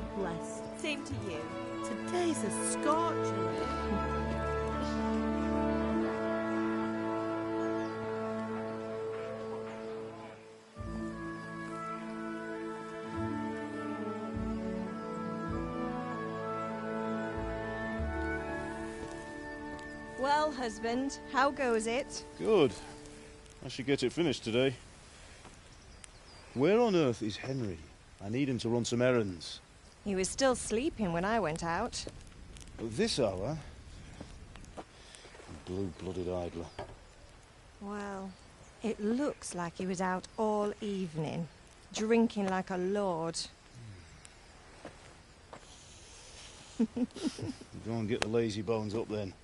God bless. Same to you. Today's a scorcher. Well, husband, how goes it? Good. I should get it finished today. Where on earth is Henry? I need him to run some errands. He was still sleeping when I went out. At this hour? Blue-blooded idler. Well, it looks like he was out all evening, drinking like a lord. Go and get the lazy bones up then.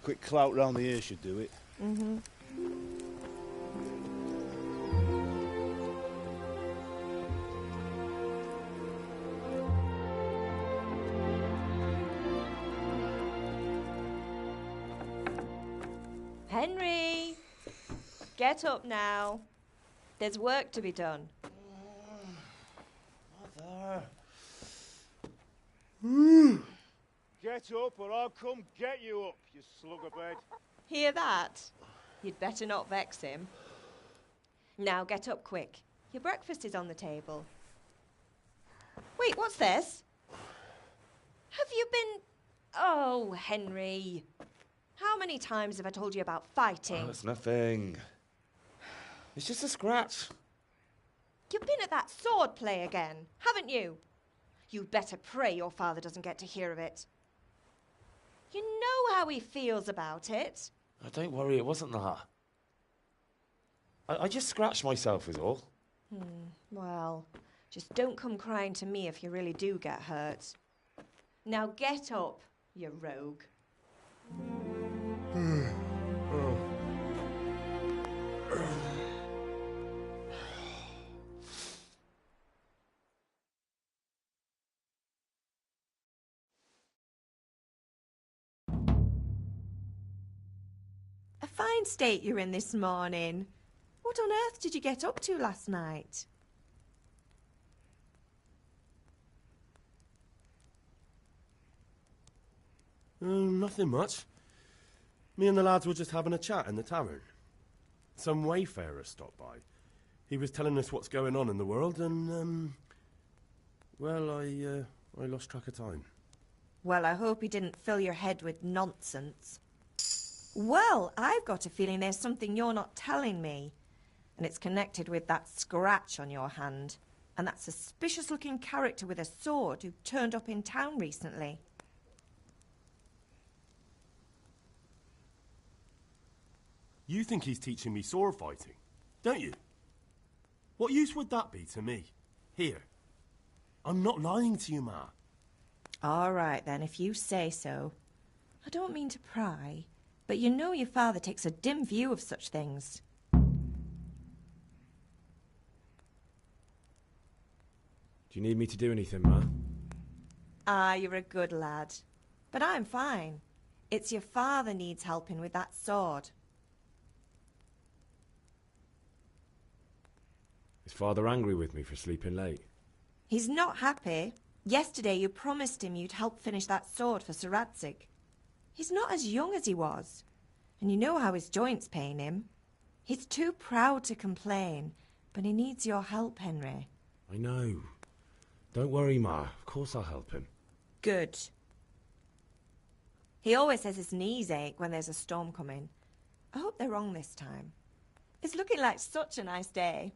Quick clout round the ear should do it. Mm-hmm. Henry! Get up now. There's work to be done. Mother. Get up or I'll come get you up, you slugabed. Hear that? You'd better not vex him. Now get up quick. Your breakfast is on the table. Wait, what's this? Have you been... Oh, Henry. How many times have I told you about fighting? Oh, it's nothing. It's just a scratch. You've been at that sword play again, haven't you? You'd better pray your father doesn't get to hear of it. You know how he feels about it. Oh, don't worry, it wasn't that. I just scratched myself is all. Well, just don't come crying to me if you really do get hurt. Now get up, you rogue. A fine state you're in this morning. What on earth did you get up to last night? Nothing much. Me and the lads were just having a chat in the tavern. Some wayfarer stopped by. He was telling us what's going on in the world and, well, I lost track of time. Well, I hope he didn't fill your head with nonsense. Well, I've got a feeling there's something you're not telling me. And it's connected with that scratch on your hand. And that suspicious-looking character with a sword who turned up in town recently. You think he's teaching me sword fighting, don't you? What use would that be to me? Here. I'm not lying to you, Ma. All right, then, if you say so. I don't mean to pry, but you know your father takes a dim view of such things. Do you need me to do anything, Ma? Ah, you're a good lad. But I'm fine. It's your father needs helping with that sword. Is Father angry with me for sleeping late? He's not happy. Yesterday you promised him you'd help finish that sword for Sir Radzig. He's not as young as he was. And you know how his joints pain him. He's too proud to complain, but he needs your help, Henry. I know. Don't worry, Ma. Of course I'll help him. Good. He always says his knees ache when there's a storm coming. I hope they're wrong this time. It's looking like such a nice day.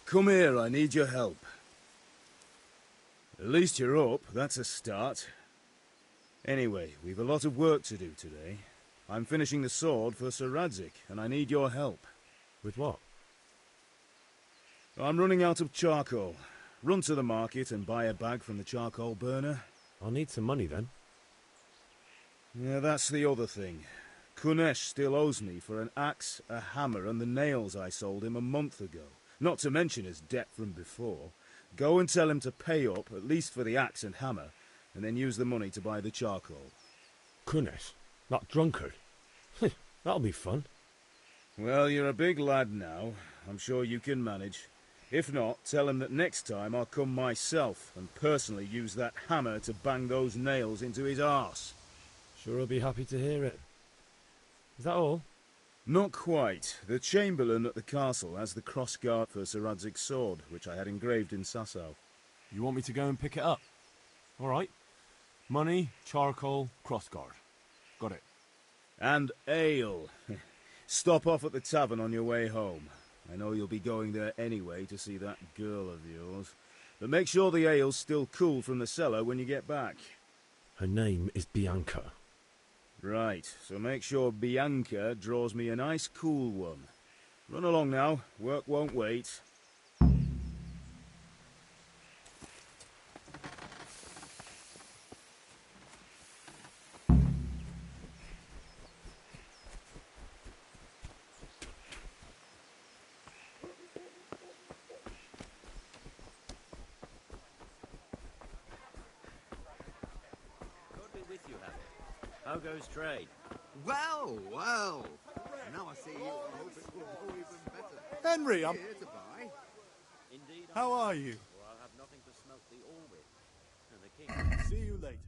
Come here, I need your help. At least you're up, that's a start. Anyway, we've a lot of work to do today. I'm finishing the sword for Sir Radzig, and I need your help. With what? I'm running out of charcoal. Run to the market and buy a bag from the charcoal burner. I'll need some money then. Yeah, that's the other thing. Kunesh still owes me for an axe, a hammer, and the nails I sold him a month ago. Not to mention his debt from before. Go and tell him to pay up, at least for the axe and hammer, and then use the money to buy the charcoal. Kunesh? That drunkard? That'll be fun. Well, you're a big lad now. I'm sure you can manage. If not, tell him that next time I'll come myself and personally use that hammer to bang those nails into his arse. Sure he'll be happy to hear it. Is that all? Not quite. The Chamberlain at the castle has the cross-guard for Sir Radzig's sword, which I had engraved in Sasau. You want me to go and pick it up? All right. Money, charcoal, crossguard. Got it. And ale. Stop off at the tavern on your way home. I know you'll be going there anyway to see that girl of yours. But make sure the ale's still cool from the cellar when you get back. Her name is Bianca. Right, so make sure Bianca draws me a nice cool one. Run along now, work won't wait. How goes trade? Well, well. Now I see you, I hope it will go even better. Henry, I'm... Here to buy. Indeed. How are you? Or I'll have nothing to smelt the ore with. And the king. See you later.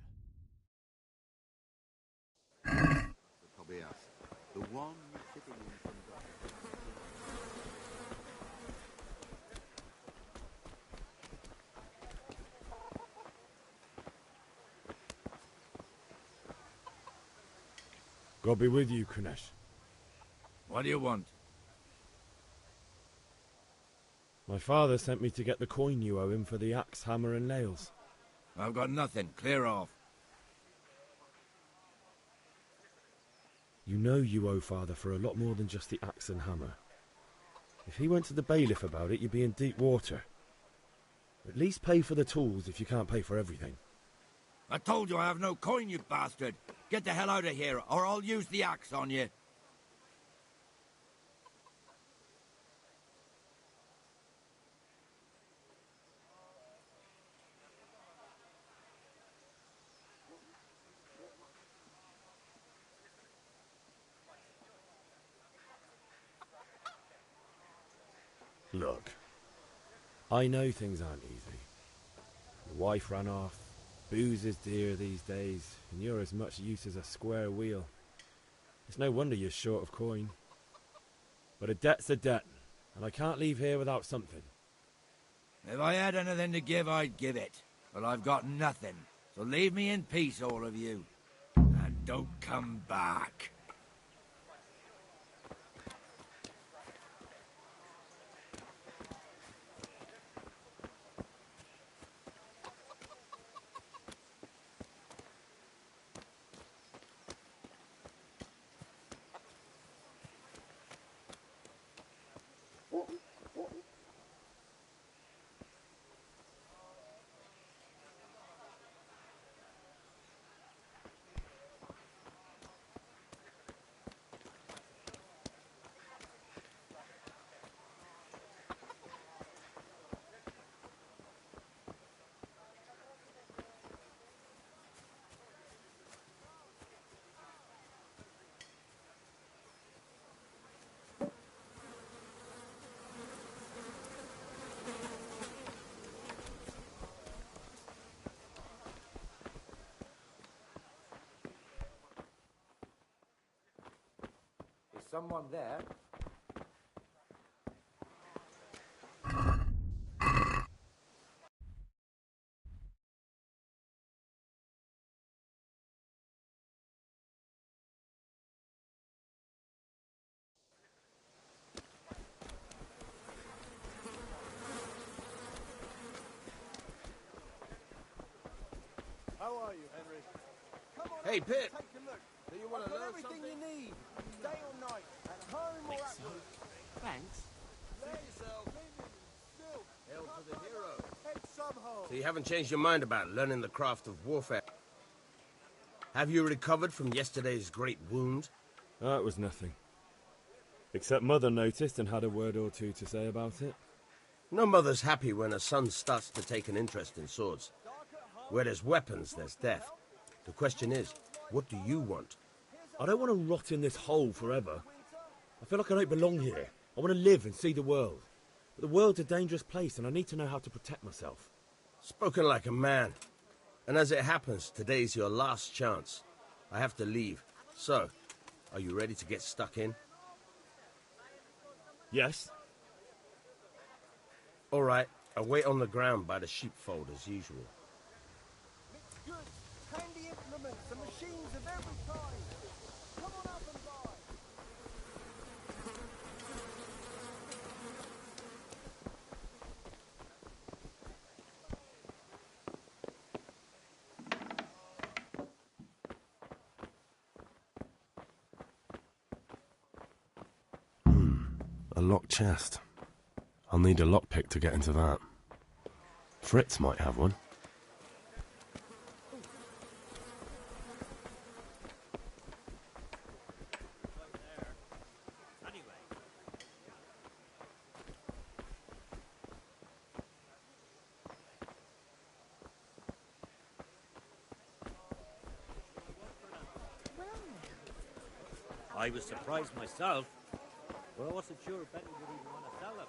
The Tobias. The one sitting in front of us. God be with you, Kunesh. What do you want? My father sent me to get the coin you owe him for the axe, hammer and nails. I've got nothing. Clear off. You know you owe father for a lot more than just the axe and hammer. If he went to the bailiff about it, you'd be in deep water. At least pay for the tools if you can't pay for everything. I told you I have no coin, you bastard. Get the hell out of here, or I'll use the axe on you. Look, I know things aren't easy. Your wife ran off, booze is dear these days, and you're as much use as a square wheel. It's no wonder you're short of coin. But a debt's a debt, and I can't leave here without something. If I had anything to give, I'd give it. But I've got nothing, so leave me in peace, all of you. And don't come back. Is someone there? How are you, Henry? Come on Hey, up, Pip. Take a look. Do you want I've to got learn everything something? you need, day or night, at home or at work. Thanks. See yourself. Still, Hail to the hero. head somehow. So you haven't changed your mind about learning the craft of warfare? Have you recovered from yesterday's great wound? That was nothing. Except Mother noticed and had a word or two to say about it. No mother's happy when a son starts to take an interest in swords. Where there's weapons, there's death. The question is, what do you want? I don't want to rot in this hole forever. I feel like I don't belong here. I want to live and see the world. But the world's a dangerous place and I need to know how to protect myself. Spoken like a man. And as it happens, today's your last chance. I have to leave. So, are you ready to get stuck in? Yes? All right, I'll wait on the ground by the sheepfold as usual. Good, handy implements and machines of every kind. Come on up and buy. A locked chest. I'll need a lockpick to get into that. Fritz might have one. I was surprised myself, but I wasn't sure if anyone would even want to sell them.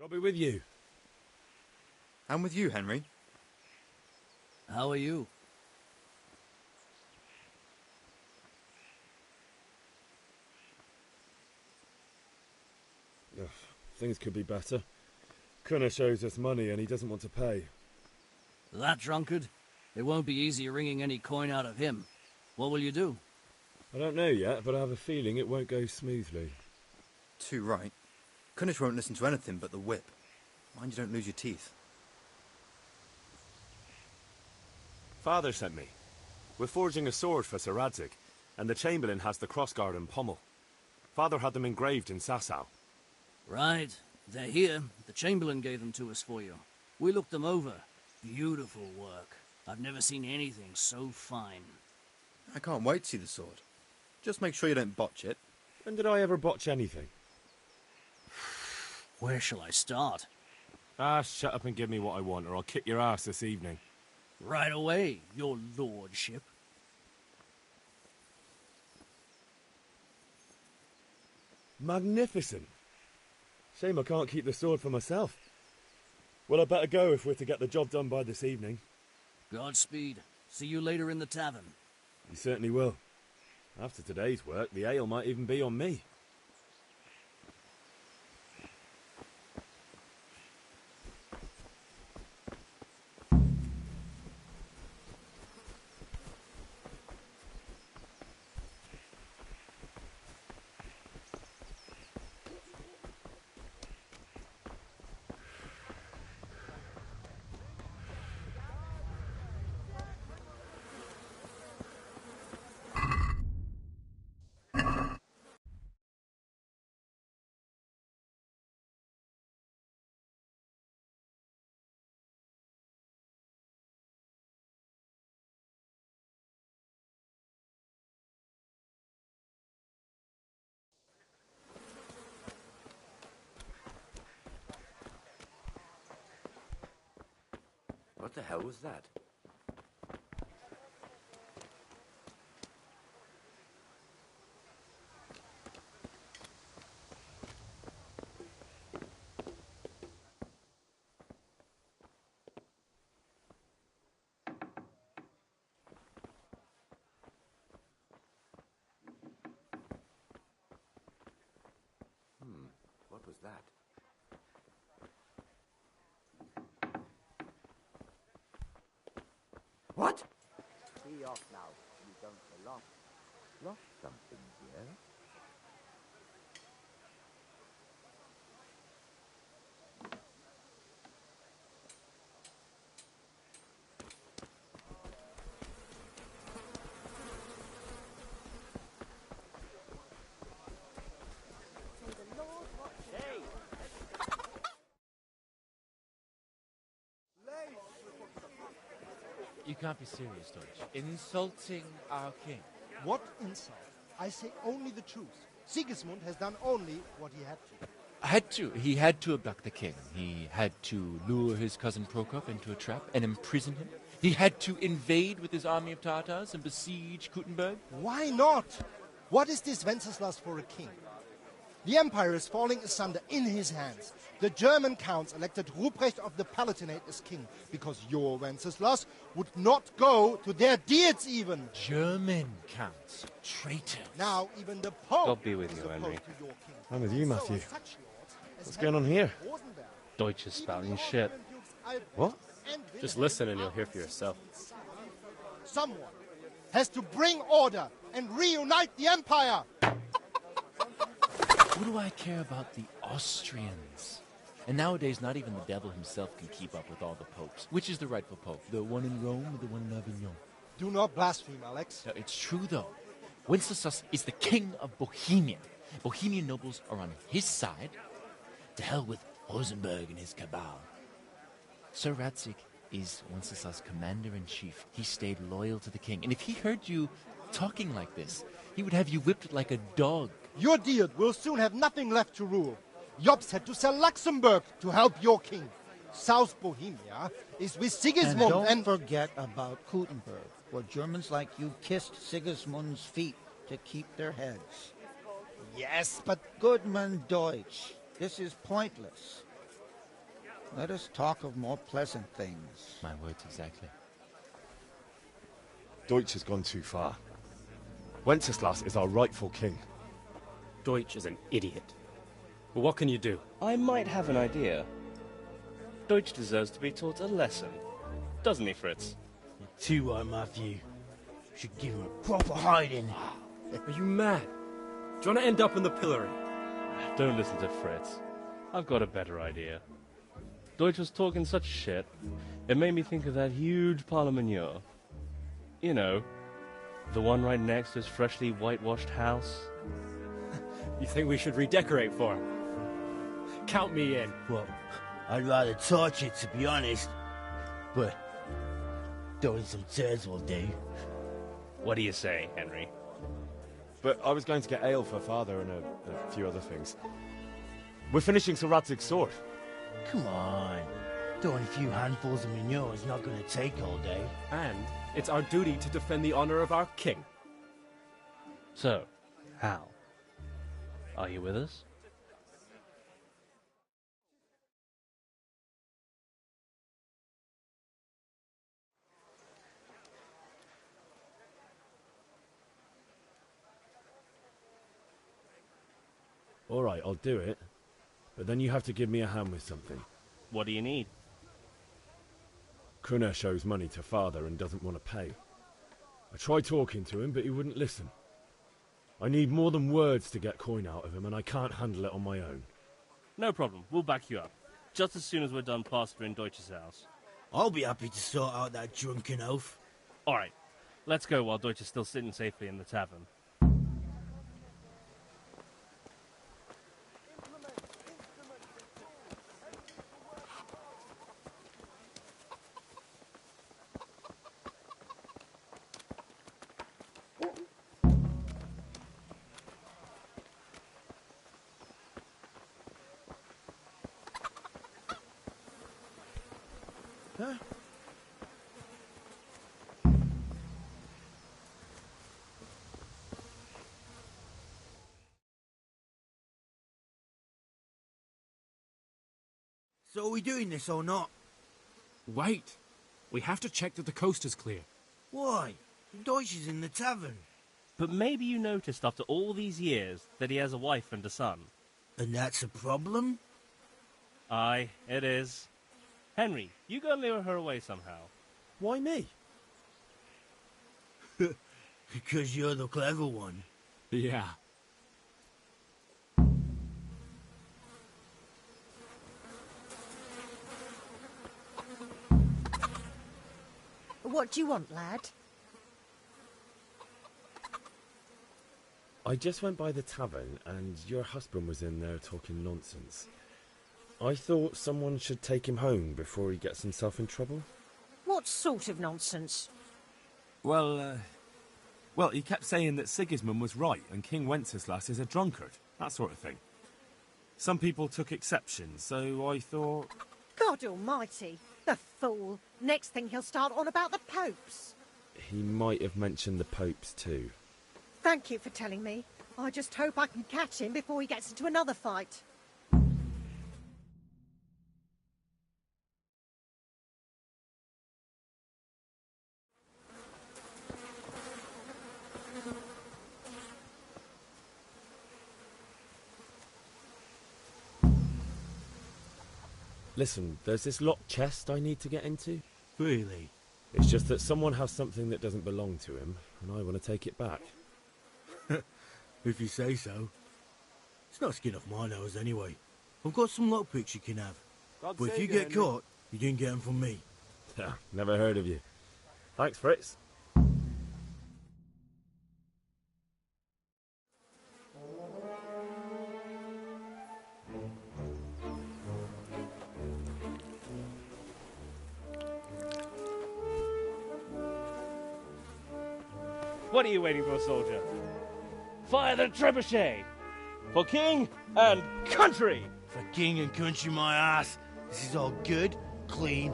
I'll be with you. I'm with you, Henry. How are you? Ugh, things could be better. Kunnish owes us money and he doesn't want to pay. That drunkard? It won't be easy wringing any coin out of him. What will you do? I don't know yet, but I have a feeling it won't go smoothly. Too right. Kunnish won't listen to anything but the whip. Mind you don't lose your teeth. Father sent me. We're forging a sword for Sir Radzig, and the Chamberlain has the crossguard and pommel. Father had them engraved in Sasau. Right. They're here. The Chamberlain gave them to us for you. We looked them over. Beautiful work. I've never seen anything so fine. I can't wait to see the sword. Just make sure you don't botch it. When did I ever botch anything? Where shall I start? Ah, shut up and give me what I want, or I'll kick your ass this evening. Right away, your lordship. Magnificent. Shame I can't keep the sword for myself. Well, I better go if we're to get the job done by this evening. Godspeed. See you later in the tavern. You certainly will. After today's work, the ale might even be on me. What the hell was that? What was that? What? Be off now. You don't belong. Lost something, dear? You can't be serious, Deutsch. Insulting our king. What insult? I say only the truth. Sigismund has done only what he had to. He had to abduct the king. He had to lure his cousin Prokop into a trap and imprison him. He had to invade with his army of Tartars and besiege Kuttenberg. Why not? What is this Wenceslas for a king? The empire is falling asunder in his hands. The German counts elected Ruprecht of the Palatinate as king because your Wenceslas would not go to their deeds even. German counts. Traitors. Now even the Pope God be with is you, opposed Henry. to your king. I'm with you, Matthew. So, such lords as What's going on here? Rosenberg, Deutsch is spouting shit. What? Just listen and you'll hear for yourself. Someone has to bring order and reunite the empire. What do I care about the Austrians? And nowadays, not even the devil himself can keep up with all the popes. Which is the rightful pope? The one in Rome or the one in Avignon? Do not blaspheme, Alex. No, it's true, though. Wenceslas is the king of Bohemia. Bohemian nobles are on his side. To hell with Rosenberg and his cabal. Sir Ratzik is Wenceslas' commander-in-chief. He stayed loyal to the king. And if he heard you talking like this, he would have you whipped like a dog. Your Diet will soon have nothing left to rule. Jobst had to sell Luxembourg to help your king. South Bohemia is with Sigismund and don't forget about Kuttenberg, where Germans like you kissed Sigismund's feet to keep their heads. Yes, but... Goodman Deutsch, this is pointless. Let us talk of more pleasant things. My words exactly. Deutsch has gone too far. Wenceslas is our rightful king. Deutsch is an idiot. Well, what can you do? I might have an idea. Deutsch deserves to be taught a lesson. Doesn't he, Fritz? You're too right, Matthew. Should give him a proper hiding. Are you mad? Do you want to end up in the pillory? Don't listen to Fritz. I've got a better idea. Deutsch was talking such shit, it made me think of that huge parliament. You know, the one right next to his freshly whitewashed house. You think we should redecorate for him? Count me in. Well, I'd rather torch it, to be honest. But throwing some turds will do. What do you say, Henry? But I was going to get ale for father and a few other things. We're finishing Sir Radzig's sword. Come on. Throwing a few handfuls of manure is not going to take all day. And it's our duty to defend the honor of our king. So, Hal, are you with us? All right, I'll do it. But then you have to give me a hand with something. What do you need? Krunner shows money to father and doesn't want to pay. I tried talking to him, but he wouldn't listen. I need more than words to get coin out of him, and I can't handle it on my own. No problem. We'll back you up. Just as soon as we're done plastering Deutsch's house. I'll be happy to sort out that drunken oaf. All right. Let's go while Deutsch is still sitting safely in the tavern. So are we doing this or not? Wait. We have to check that the coast is clear. Why? The Deutsch is in the tavern. But maybe you noticed after all these years that he has a wife and a son. And that's a problem? Aye, it is. Henry, you go and lure her away somehow. Why me? Because you're the clever one. Yeah. What do you want, lad? I just went by the tavern and your husband was in there talking nonsense. I thought someone should take him home before he gets himself in trouble. What sort of nonsense? Well, he kept saying that Sigismund was right and King Wenceslas is a drunkard, that sort of thing. Some people took exception, so I thought... God almighty, the fool. Next thing he'll start on about the popes. He might have mentioned the popes too. Thank you for telling me. I just hope I can catch him before he gets into another fight. Listen, there's this locked chest I need to get into. Really? It's just that someone has something that doesn't belong to him, and I want to take it back. If you say so. It's not skin off my nose anyway. I've got some lockpicks you can have. God But if save you you, get Henry. caught, you didn't get them from me. Never heard of you. Thanks, Fritz. What are you waiting for, soldier? Fire the trebuchet! For king and country! For king and country, my ass. This is all good, clean,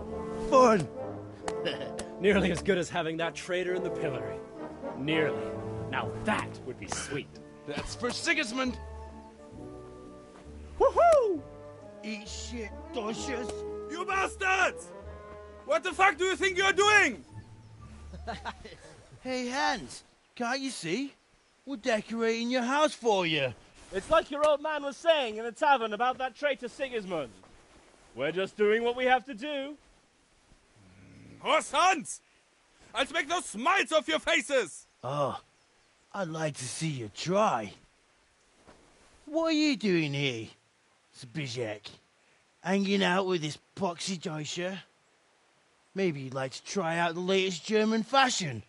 fun. Nearly as good as having that traitor in the pillory. Nearly. Now that would be sweet. That's for Sigismund! Woohoo! Eat shit, Deutsches. You bastards! What the fuck do you think you're doing? Hey, Hans, can't you see? We're decorating your house for you. It's like your old man was saying in the tavern about that traitor Sigismund. We're just doing what we have to do. Horse Hans! I'll make those smiles off your faces! Oh, I'd like to see you try. What are you doing here, Zbizek? Hanging out with this poxy Deutscher? Maybe you'd like to try out the latest German fashion.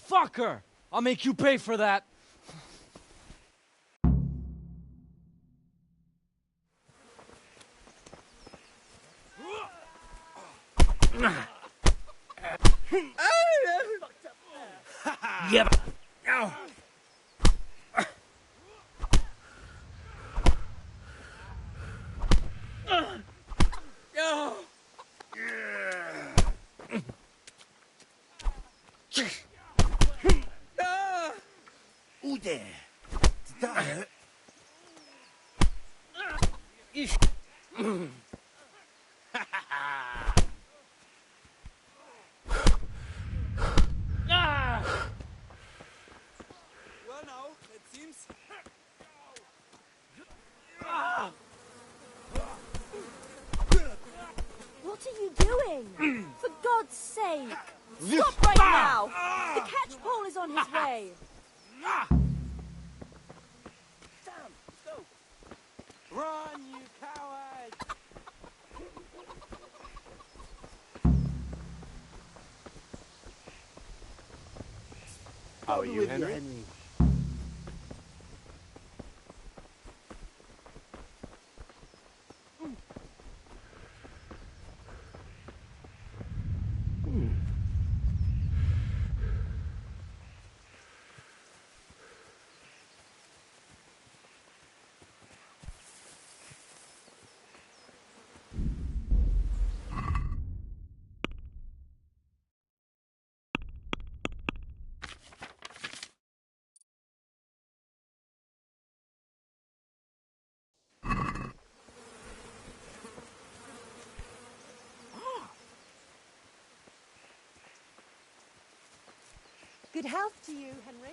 Fucker! I'll make you pay for that. Yeah. Ooh there. Did that hurt? Well now, it seems... What are you doing? For God's sake! Stop right now! The catch pole is on his way! Run, you coward! How are you, Henry? Good health to you, Henry.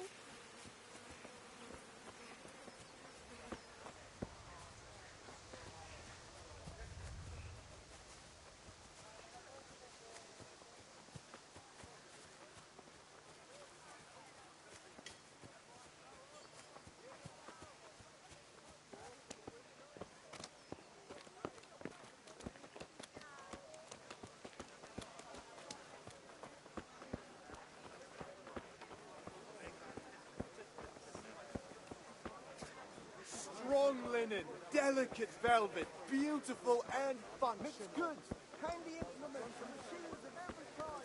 Strong linen, delicate velvet, beautiful and functional. Mixed goods, handy implements and machines of every kind.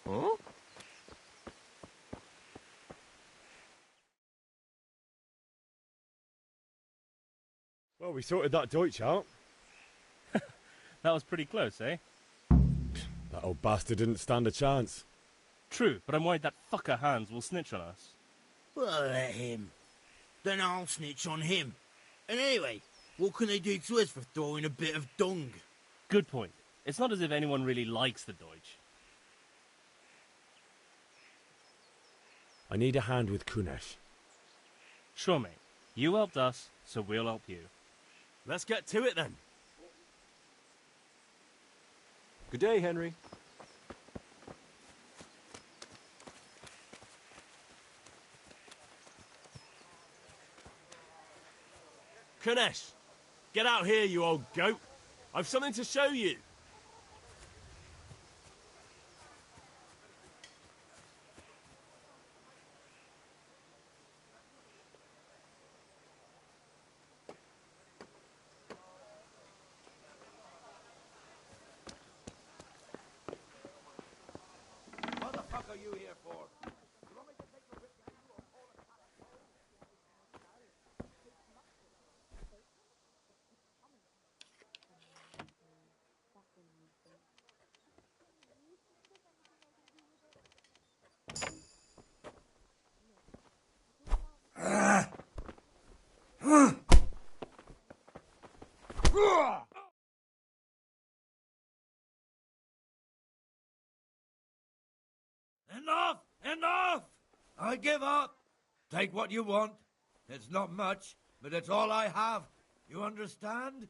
Huh? Well, we sorted that Deutsch out. That was pretty close, eh? That old bastard didn't stand a chance. True, but I'm worried that fucker Hans will snitch on us. Well, let him. Then I'll snitch on him. And anyway, what can they do to us for throwing a bit of dung? Good point. It's not as if anyone really likes the Deutsch. I need a hand with Kunesh. Sure, mate. You helped us, so we'll help you. Let's get to it then. Good day, Henry. Kunesh, get out here, you old goat. I've something to show you. What the fuck are you here for? Enough! Enough! I give up. Take what you want. It's not much, but it's all I have. You understand?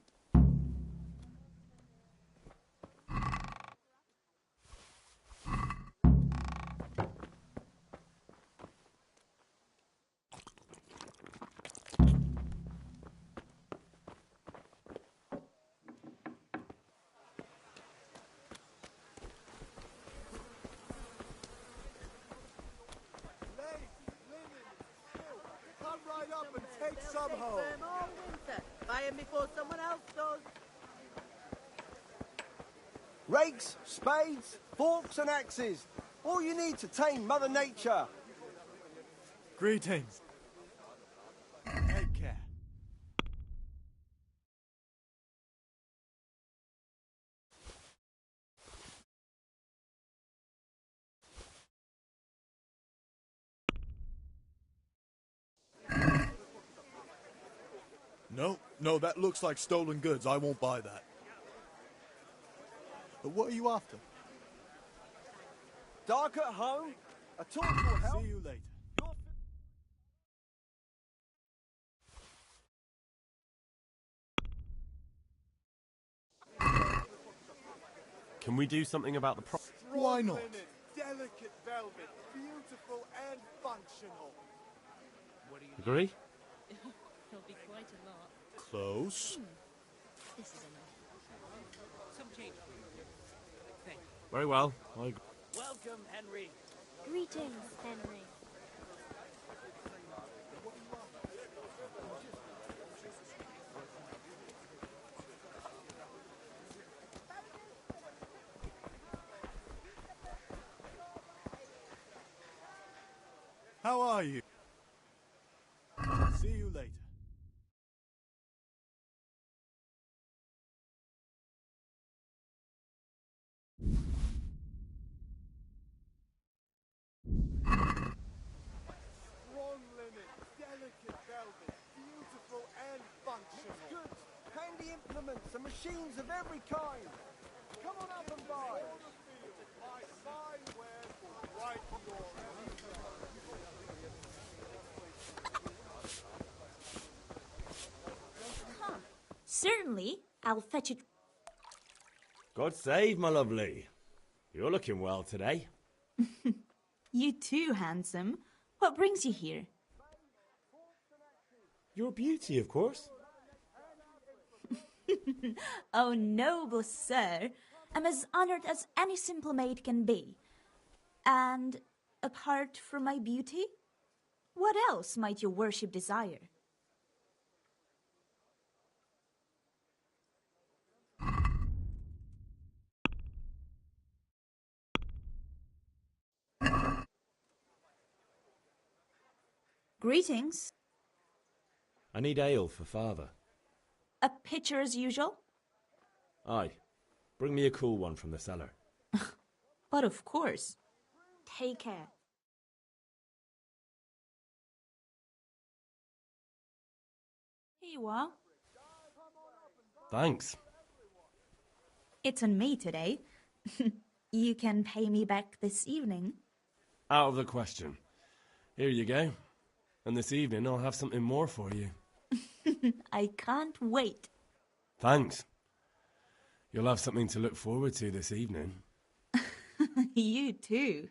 Come right up and take some home. Them all winter. Buy 'em before someone else does. Rakes, spades, forks and axes. All you need to tame Mother Nature. Greetings. Take care. No, that looks like stolen goods. I won't buy that. But what are you after? Dark at home? A torch will help. See you later. Can we do something about the problem? Why not? Linen, delicate velvet, beautiful and functional. Agree? It'll be quite a lot. Close. This is enough. Some change for you. Thank you. Very well. I agree. Welcome, Henry. Greetings, Henry. See you later. Strong linen, delicate velvet, beautiful and functional. Goods, handy implements and machines of every kind. Come on up and buy. My fine wares will right your Certainly, I'll fetch it. God save, my lovely. You're looking well today. You too, handsome. What brings you here? Your beauty, of course. Oh, noble sir. I'm as honored as any simple maid can be. And apart from my beauty, what else might your worship desire? Greetings. I need ale for father. A pitcher as usual? Aye. Bring me a cool one from the cellar. But of course. Take care. Here you are. Thanks. It's on me today. You can pay me back this evening. Out of the question. Here you go. And this evening I'll have something more for you. I can't wait. Thanks. You'll have something to look forward to this evening. You too.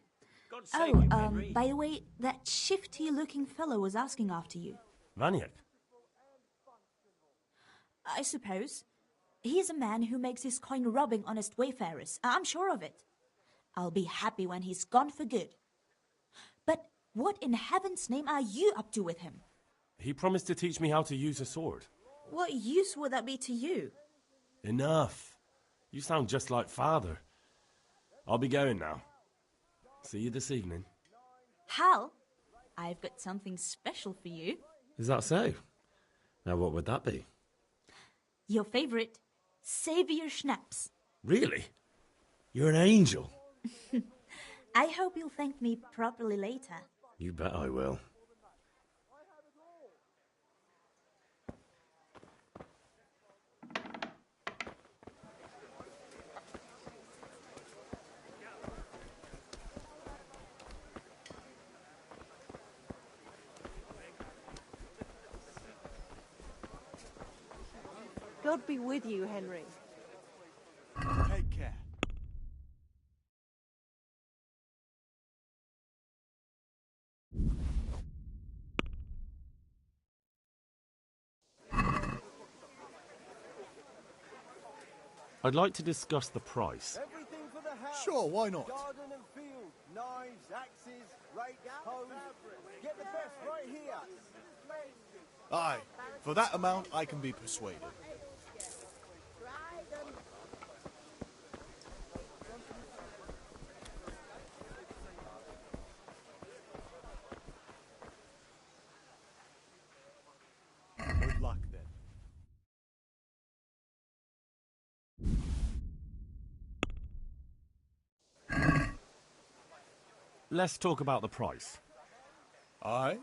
God save you, Oh, Henry. by the way, that shifty-looking fellow was asking after you. Vaniac? I suppose. He is a man who makes his coin robbing honest wayfarers. I'm sure of it. I'll be happy when he's gone for good. But what in heaven's name are you up to with him? He promised to teach me how to use a sword. What use would that be to you? Enough. You sound just like father. I'll be going now. See you this evening. Hal, I've got something special for you. Is that so? Now what would that be? Your favorite, Savior Schnapps. Really? You're an angel. I hope you'll thank me properly later. You bet I will. God be with you, Henry. Take care. I'd like to discuss the price. Everything for the house. Sure, why not? Garden and field, knives, axes, rakes, hoes. Get the best right here. Aye, for that amount I can be persuaded. Good luck then. Let's talk about the price. Aye?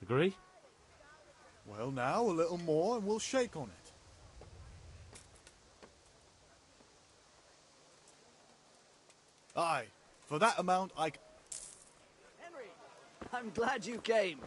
Agree? Well now, a little more and we'll shake on it. Aye, for that amount I... Henry, I'm glad you came.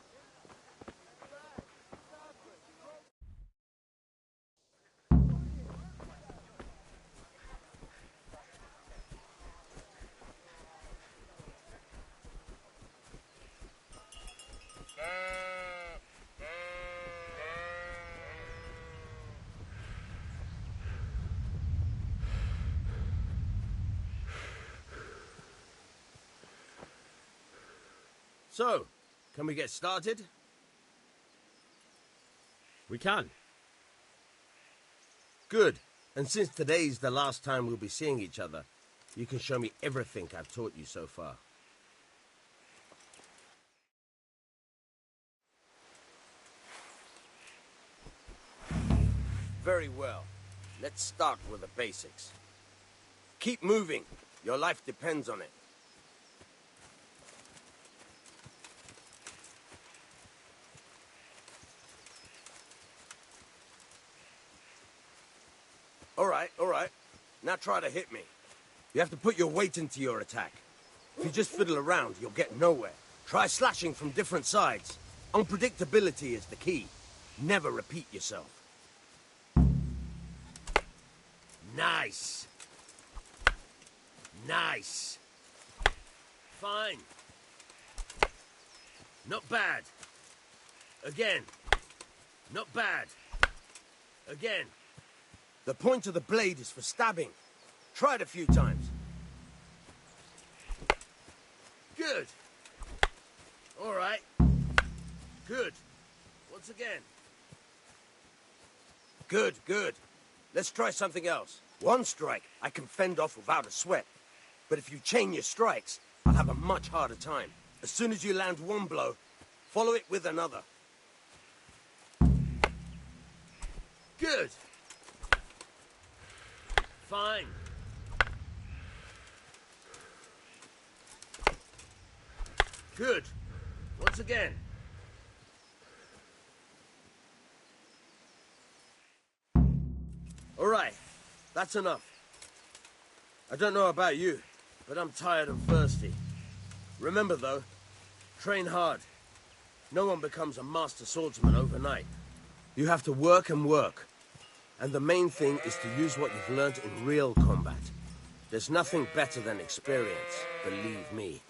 So, can we get started? We can. Good. And since today's the last time we'll be seeing each other, You can show me everything I've taught you so far. Very well. Let's start with the basics. Keep moving. Your life depends on it. All right. Now try to hit me. You have to put your weight into your attack. If you just fiddle around, you'll get nowhere. Try slashing from different sides. Unpredictability is the key. Never repeat yourself. Nice. Nice. Fine. Not bad. Again. Not bad. Again. The point of the blade is for stabbing. Try it a few times. Good. All right. Good. Once again. Good, good. Let's try something else. One strike I can fend off without a sweat. But if you chain your strikes, I'll have a much harder time. As soon as you land one blow, follow it with another. Good. Fine. Good. Once again. All right. That's enough. I don't know about you, but I'm tired and thirsty. Remember, though, train hard. No one becomes a master swordsman overnight. You have to work and work. And the main thing is to use what you've learned in real combat. There's nothing better than experience, believe me.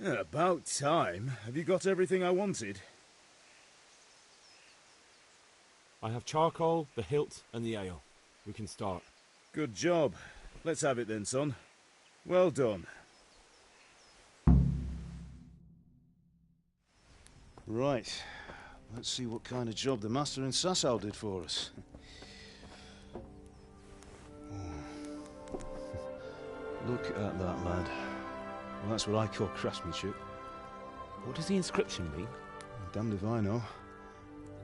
Yeah, about time. Have you got everything I wanted? I have charcoal, the hilt, and the ale. We can start. Good job. Let's have it then, son. Well done. Right. Let's see what kind of job the master in Sasau did for us. Look at that, lad. Well, that's what I call craftsmanship. What does the inscription mean? Damned if I know.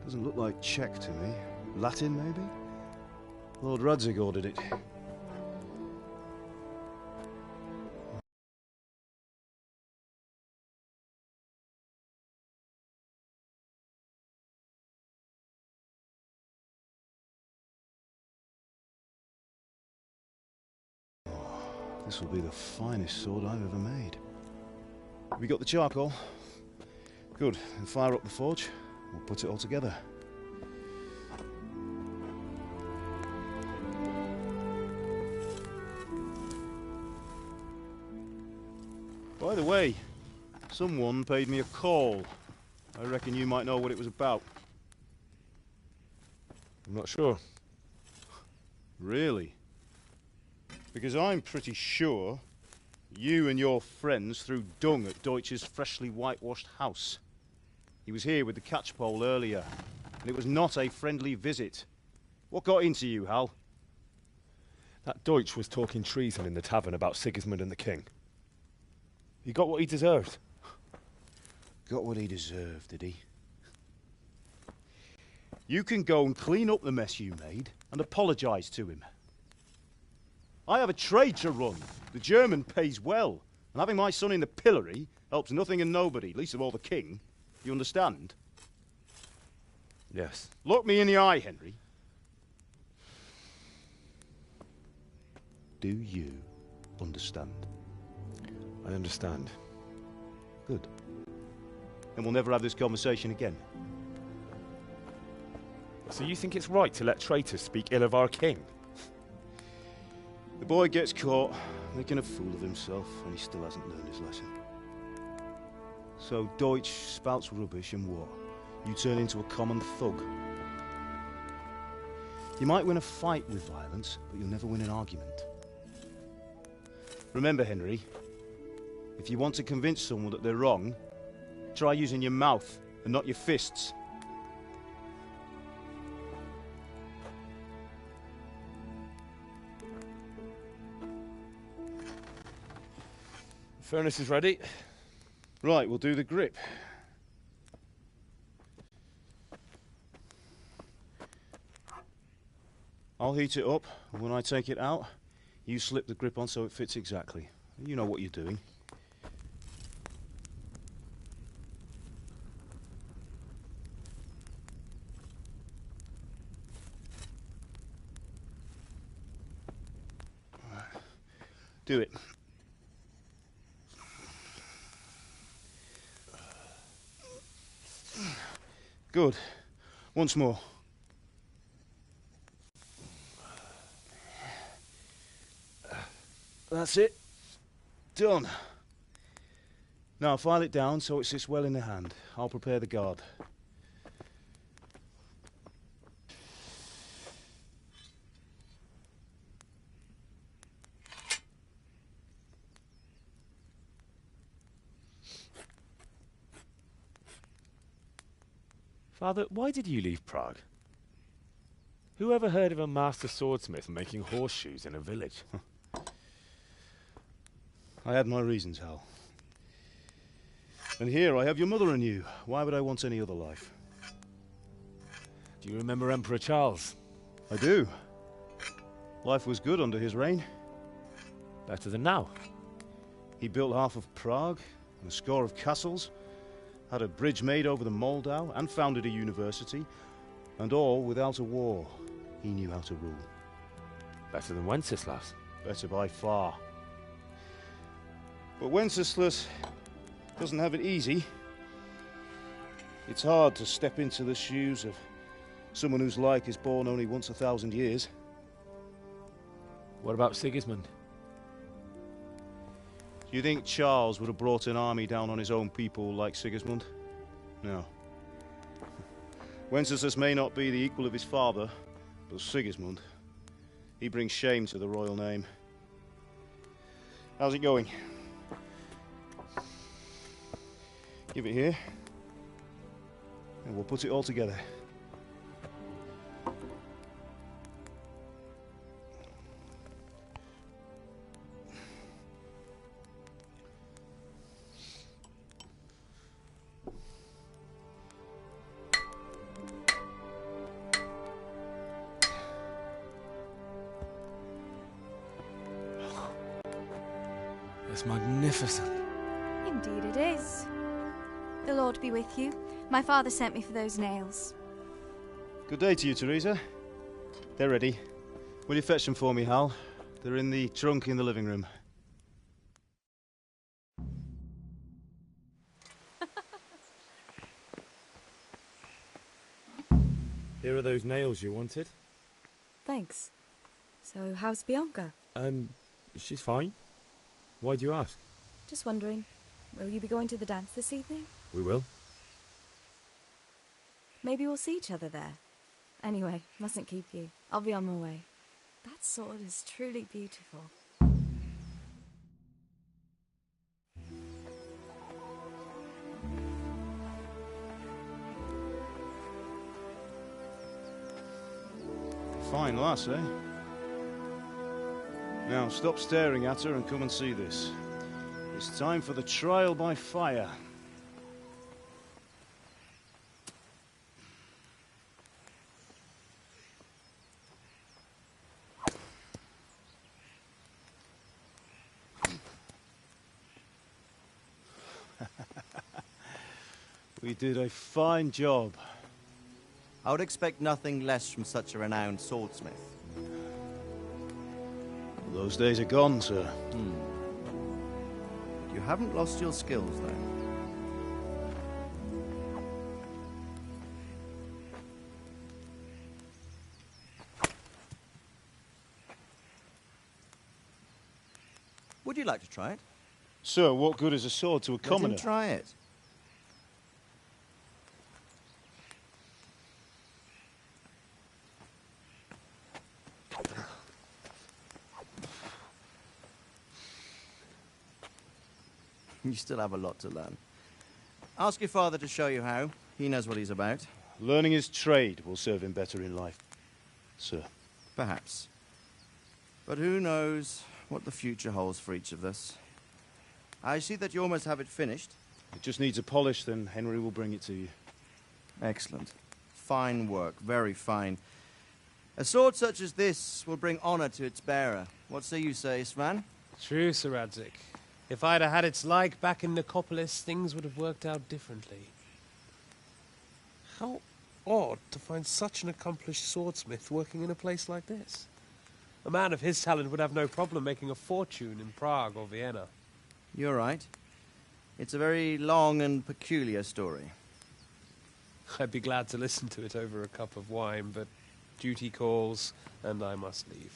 Doesn't look like Czech to me. Latin, maybe? Lord Radzig ordered it. This will be the finest sword I've ever made. Have you got the charcoal? Good. Then fire up the forge. We'll put it all together. By the way, someone paid me a call. I reckon you might know what it was about. I'm not sure. Really? Because I'm pretty sure you and your friends threw dung at Deutsch's freshly whitewashed house. He was here with the catchpole earlier, and it was not a friendly visit. What got into you, Hal? That Deutsch was talking treason in the tavern about Sigismund and the king. He got what he deserved. Got what he deserved, did he? You can go and clean up the mess you made and apologise to him. I have a trade to run. The German pays well, and having my son in the pillory helps nothing and nobody, least of all the king. You understand? Yes. Look me in the eye, Henry. Do you understand? I understand. Good. Then we'll never have this conversation again. So you think it's right to let traitors speak ill of our king? The boy gets caught, making a fool of himself, and he still hasn't learned his lesson. So Deutsch spouts rubbish, and what? You turn into a common thug. You might win a fight with violence, but you'll never win an argument. Remember, Henry, if you want to convince someone that they're wrong, try using your mouth and not your fists. Furnace is ready. Right, we'll do the grip. I'll heat it up, and when I take it out, you slip the grip on so it fits exactly. You know what you're doing. Do it. Good. Once more. That's it. Done. Now file it down so it sits well in the hand. I'll prepare the guard. Father, why did you leave Prague? Who ever heard of a master swordsmith making horseshoes in a village? I had my reasons, Hal. And here I have your mother and you. Why would I want any other life? Do you remember Emperor Charles? I do. Life was good under his reign. Better than now. He built half of Prague, and a score of castles, had a bridge made over the Moldau, and founded a university, and all without a war. He knew how to rule. Better than Wenceslas. Better by far. But Wenceslas doesn't have it easy. It's hard to step into the shoes of someone whose like is born only once 1,000 years. What about Sigismund? Do you think Charles would have brought an army down on his own people like Sigismund? No. Wenceslas may not be the equal of his father, but Sigismund, he brings shame to the royal name. How's it going? Give it here, and we'll put it all together. It's magnificent. Indeed it is. The Lord be with you. My father sent me for those nails. Good day to you, Teresa. They're ready. Will you fetch them for me, Hal? They're in the trunk in the living room. Here are those nails you wanted. Thanks. So, how's Bianca? She's fine. Why do you ask? Just wondering, will you be going to the dance this evening? We will. Maybe we'll see each other there. Anyway, mustn't keep you. I'll be on my way. That sword is truly beautiful. Fine lass, eh? Now, stop staring at her and come and see this. It's time for the trial by fire. We did a fine job. I would expect nothing less from such a renowned swordsmith. Those days are gone, sir. You haven't lost your skills, though. like to try it? Sir, what good is a sword to a commoner? Let him try it. You still have a lot to learn. Ask your father to show you how. He knows what he's about. Learning his trade will serve him better in life, sir. Perhaps. But who knows what the future holds for each of us. I see that you almost have it finished. It just needs a polish, then Henry will bring it to you. Excellent. Fine work, very fine. A sword such as this will bring honor to its bearer. What say you, Svan? True, Sir Radzig. If I'd have had its like back in Nicopolis, things would have worked out differently. How odd to find such an accomplished swordsmith working in a place like this. A man of his talent would have no problem making a fortune in Prague or Vienna. You're right. It's a very long and peculiar story. I'd be glad to listen to it over a cup of wine, but duty calls, and I must leave.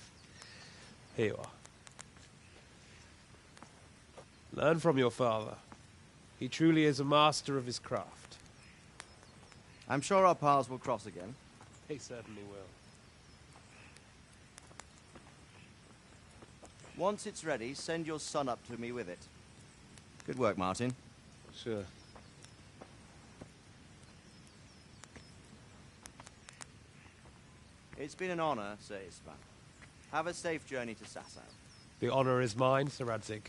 Here you are. Learn from your father. He truly is a master of his craft. I'm sure our paths will cross again. He certainly will. Once it's ready, send your son up to me with it. Good work, Martin. Sir. It's been an honor, Sir Isvan. Have a safe journey to Sasau. The honor is mine, Sir Radzig.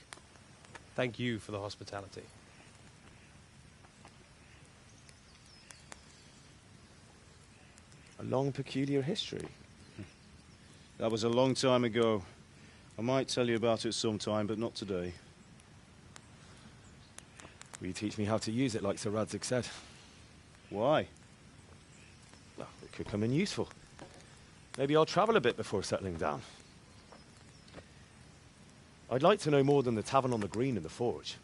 Thank you for the hospitality. A long, peculiar history. That was a long time ago. I might tell you about it sometime, but not today. Will you teach me how to use it, like Sir Radzig said? Why? Well, it could come in useful. Maybe I'll travel a bit before settling down. I'd like to know more than the tavern on the green and the forge.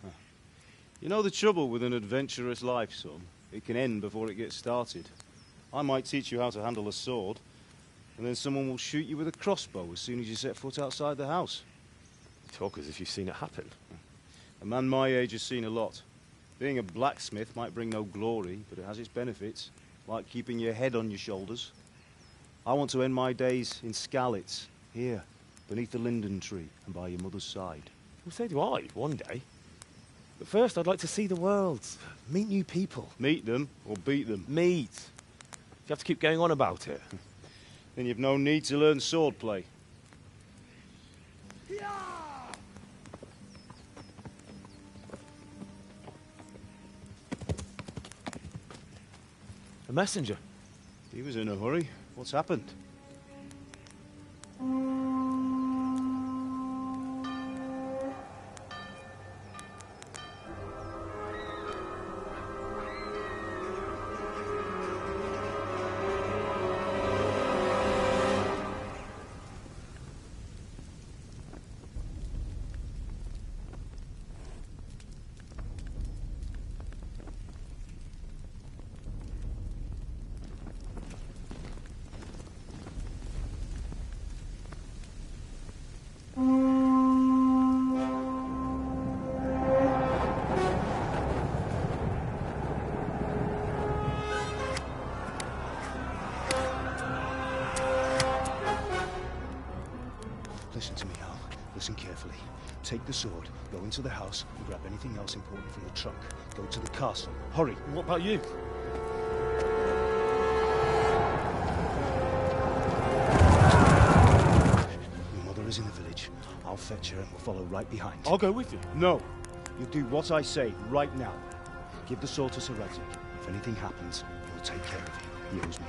You know the trouble with an adventurous life, son? It can end before it gets started. I might teach you how to handle a sword, and then someone will shoot you with a crossbow as soon as you set foot outside the house. You talk as if you've seen it happen. A man my age has seen a lot. Being a blacksmith might bring no glory, but it has its benefits, like keeping your head on your shoulders. I want to end my days in Skalitz, here, beneath the linden tree and by your mother's side. Well, so do I, one day. But first, I'd like to see the world, meet new people. Meet them or beat them? Meet. You have to keep going on about it. Then you've no need to learn swordplay. A messenger. He was in a hurry. What's happened? Listen to me, Al. Listen carefully. Take the sword, go into the house, and grab anything else important from the trunk. Go to the castle. Hurry. What about you? Your mother is in the village. I'll fetch her and we'll follow right behind. I'll go with you. No. You do what I say right now. Give the sword to Sir Radzig. If anything happens, he'll take care of you. He owes me.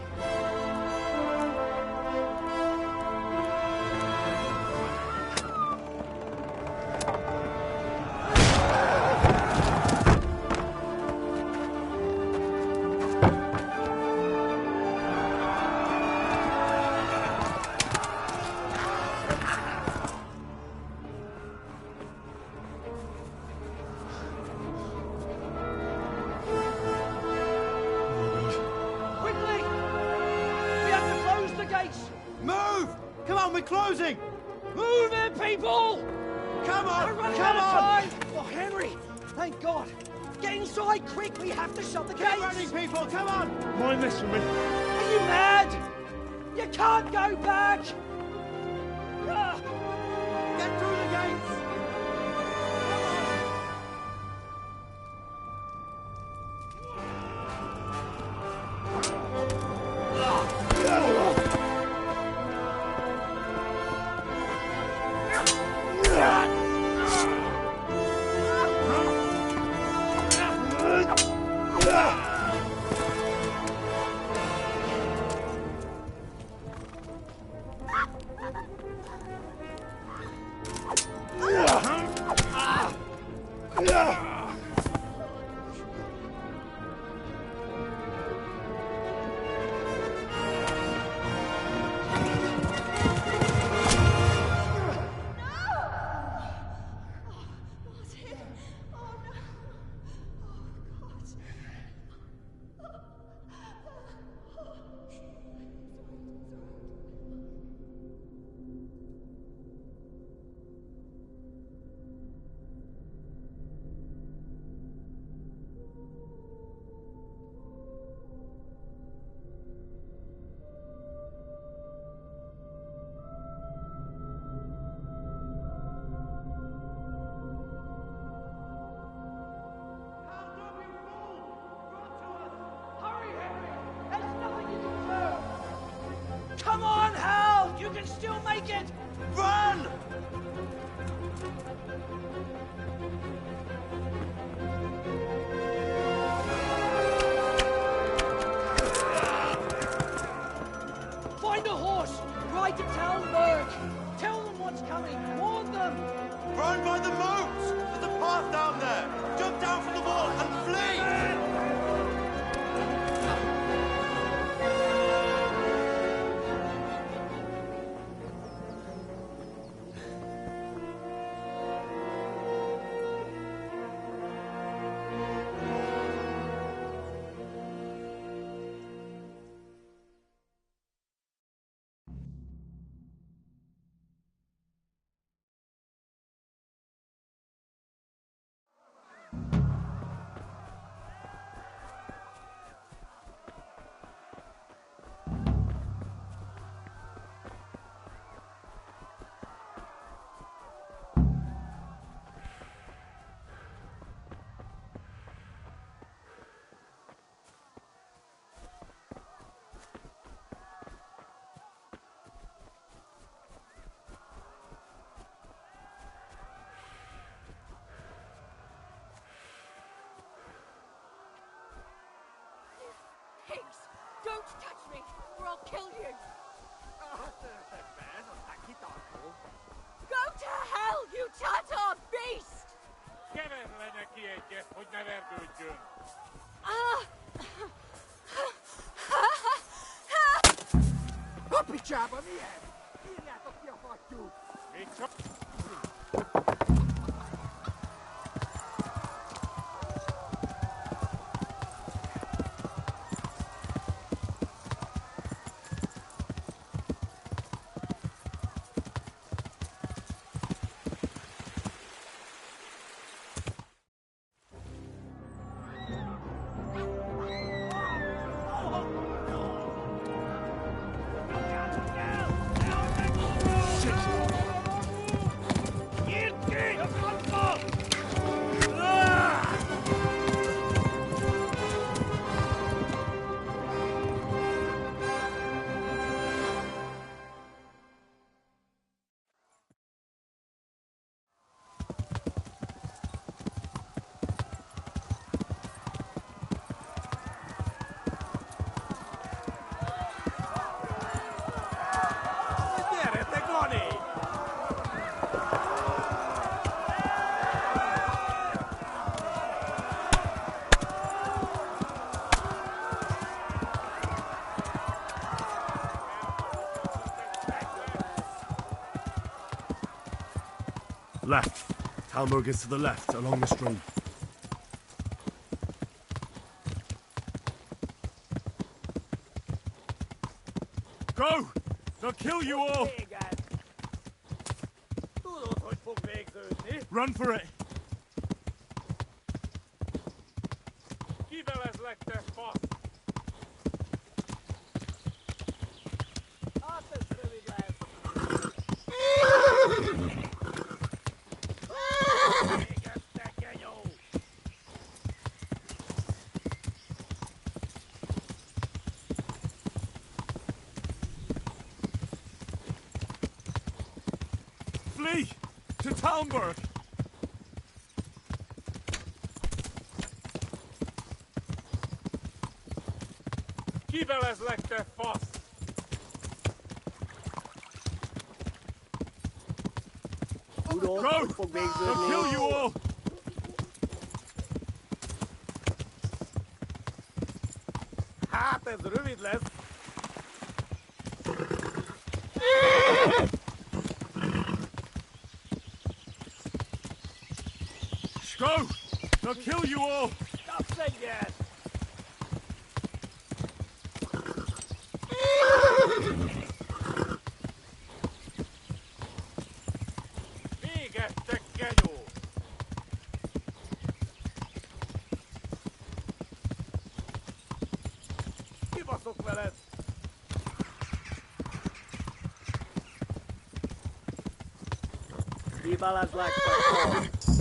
Move! Come on, we're closing! Move it, people! Come on! We're running Come out of on! time! Oh, Henry! Thank God! Get inside quick! We have to shut the gates! Get ready, people! Come on! Mind this for me. Are you mad? You can't go back! Ah! Get through the gates! Come on, Hal! You can still make it! Run! Find a horse! Ride to Talmberg! Tell them what's coming! Warn them! Run by the moat! There's a path down there! Jump down from the wall and flee! Pigs! Don't touch me, or I'll kill you! Go to hell, you Tatar beast! Ah! Pichaba mi head! Ile to piafaciu! Left. Talmberg is to the left, along the stream. Go! They'll kill you all! Run for it! Kiveles lekte fasz! Flee! To Talmberg! Kiveles lekte fasz! Go! They'll kill you all! Hát ez rövid lesz. Go! They'll kill you all! Stop saying! Végeztek, genyó! Kibaszok veled! Kiveles lekte fasz!